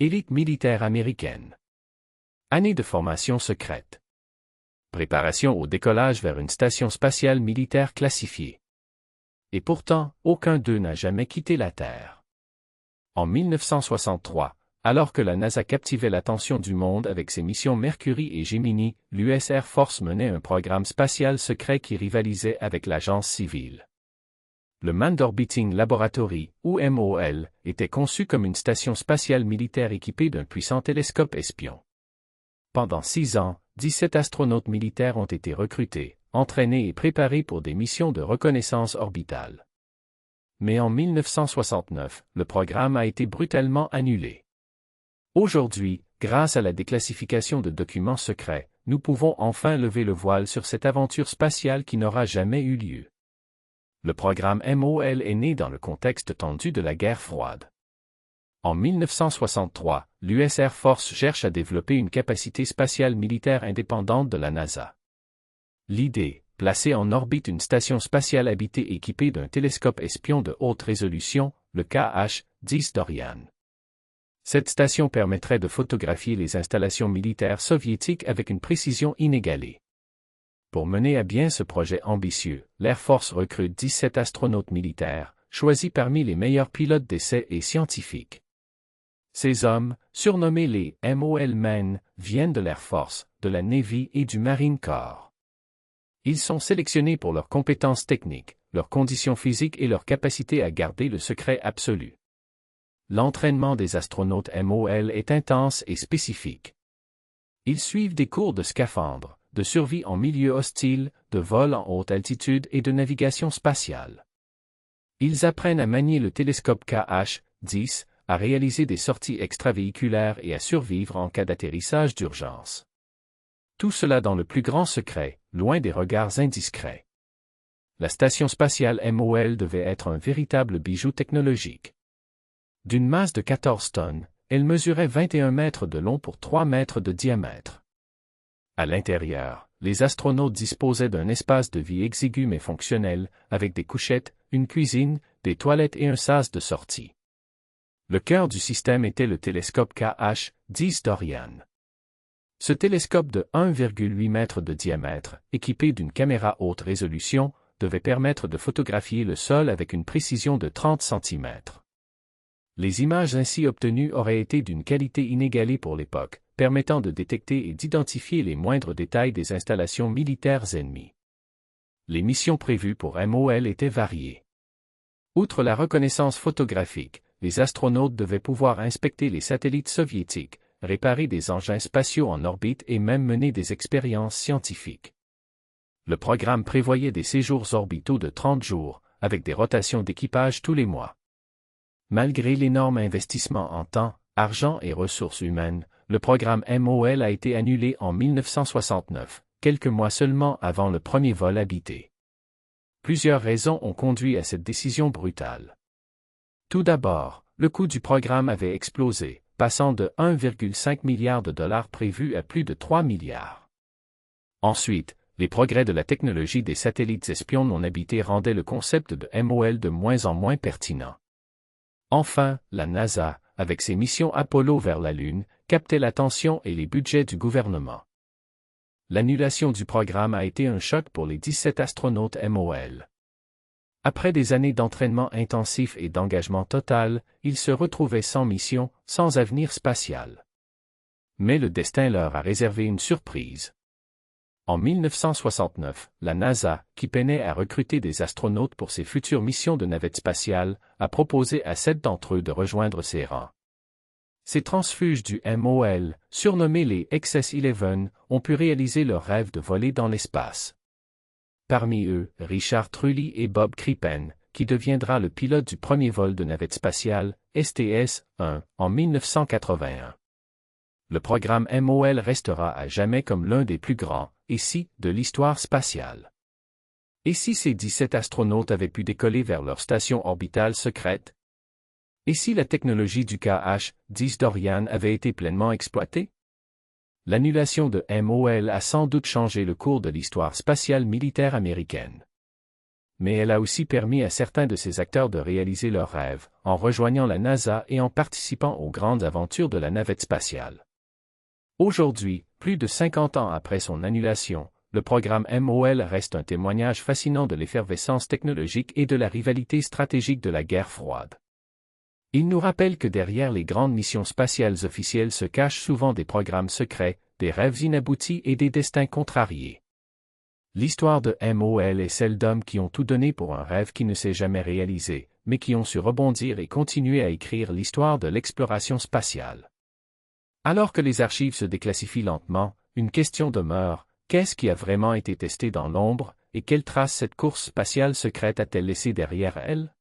Élite militaire américaine. Année de formation secrète. Préparation au décollage vers une station spatiale militaire classifiée. Et pourtant, aucun d'eux n'a jamais quitté la Terre. En 1963, alors que la NASA captivait l'attention du monde avec ses missions Mercury et Gemini, l'US Air Force menait un programme spatial secret qui rivalisait avec l'agence civile. Le Manned Orbiting Laboratory, ou MOL, était conçu comme une station spatiale militaire équipée d'un puissant télescope espion. Pendant 6 ans, 17 astronautes militaires ont été recrutés, entraînés et préparés pour des missions de reconnaissance orbitale. Mais en 1969, le programme a été brutalement annulé. Aujourd'hui, grâce à la déclassification de documents secrets, nous pouvons enfin lever le voile sur cette aventure spatiale qui n'aura jamais eu lieu. Le programme MOL est né dans le contexte tendu de la guerre froide. En 1963, l'US Air Force cherche à développer une capacité spatiale militaire indépendante de la NASA. L'idée, placer en orbite une station spatiale habitée équipée d'un télescope espion de haute résolution, le KH-10 Dorian. Cette station permettrait de photographier les installations militaires soviétiques avec une précision inégalée. Pour mener à bien ce projet ambitieux, l'Air Force recrute 17 astronautes militaires, choisis parmi les meilleurs pilotes d'essai et scientifiques. Ces hommes, surnommés les MOL Men, viennent de l'Air Force, de la Navy et du Marine Corps. Ils sont sélectionnés pour leurs compétences techniques, leurs conditions physiques et leur capacité à garder le secret absolu. L'entraînement des astronautes MOL est intense et spécifique. Ils suivent des cours de scaphandre, de survie en milieu hostile, de vol en haute altitude et de navigation spatiale. Ils apprennent à manier le télescope KH-10, à réaliser des sorties extravéhiculaires et à survivre en cas d'atterrissage d'urgence. Tout cela dans le plus grand secret, loin des regards indiscrets. La station spatiale MOL devait être un véritable bijou technologique. D'une masse de 14 tonnes, elle mesurait 21 mètres de long pour 3 mètres de diamètre. À l'intérieur, les astronautes disposaient d'un espace de vie exigu mais fonctionnel, avec des couchettes, une cuisine, des toilettes et un sas de sortie. Le cœur du système était le télescope KH-10 Dorian. Ce télescope de 1,8 m de diamètre, équipé d'une caméra haute résolution, devait permettre de photographier le sol avec une précision de 30 cm. Les images ainsi obtenues auraient été d'une qualité inégalée pour l'époque, permettant de détecter et d'identifier les moindres détails des installations militaires ennemies. Les missions prévues pour MOL étaient variées. Outre la reconnaissance photographique, les astronautes devaient pouvoir inspecter les satellites soviétiques, réparer des engins spatiaux en orbite et même mener des expériences scientifiques. Le programme prévoyait des séjours orbitaux de 30 jours, avec des rotations d'équipage tous les mois. Malgré l'énorme investissement en temps, argent et ressources humaines, le programme MOL a été annulé en 1969, quelques mois seulement avant le premier vol habité. Plusieurs raisons ont conduit à cette décision brutale. Tout d'abord, le coût du programme avait explosé, passant de 1,5 milliard de dollars prévus à plus de 3 milliards. Ensuite, les progrès de la technologie des satellites espions non habités rendaient le concept de MOL de moins en moins pertinent. Enfin, la NASA, avec ses missions Apollo vers la Lune, captait l'attention et les budgets du gouvernement. L'annulation du programme a été un choc pour les 17 astronautes MOL. Après des années d'entraînement intensif et d'engagement total, ils se retrouvaient sans mission, sans avenir spatial. Mais le destin leur a réservé une surprise. En 1969, la NASA, qui peinait à recruter des astronautes pour ses futures missions de navette spatiale, a proposé à 7 d'entre eux de rejoindre ses rangs. Ces transfuges du MOL, surnommés les XS-11, ont pu réaliser leur rêve de voler dans l'espace. Parmi eux, Richard Trulli et Bob Crippen, qui deviendra le pilote du premier vol de navette spatiale, STS-1, en 1981. Le programme MOL restera à jamais comme l'un des plus grands, et si, de l'histoire spatiale. Et si ces 17 astronautes avaient pu décoller vers leur station orbitale secrète? Et si la technologie du KH-10 Dorian avait été pleinement exploitée? L'annulation de MOL a sans doute changé le cours de l'histoire spatiale militaire américaine. Mais elle a aussi permis à certains de ses acteurs de réaliser leurs rêves, en rejoignant la NASA et en participant aux grandes aventures de la navette spatiale. Aujourd'hui, plus de 50 ans après son annulation, le programme MOL reste un témoignage fascinant de l'effervescence technologique et de la rivalité stratégique de la guerre froide. Il nous rappelle que derrière les grandes missions spatiales officielles se cachent souvent des programmes secrets, des rêves inaboutis et des destins contrariés. L'histoire de MOL est celle d'hommes qui ont tout donné pour un rêve qui ne s'est jamais réalisé, mais qui ont su rebondir et continuer à écrire l'histoire de l'exploration spatiale. Alors que les archives se déclassifient lentement, une question demeure: qu'est-ce qui a vraiment été testé dans l'ombre, et quelles traces cette course spatiale secrète a-t-elle laissées derrière elle?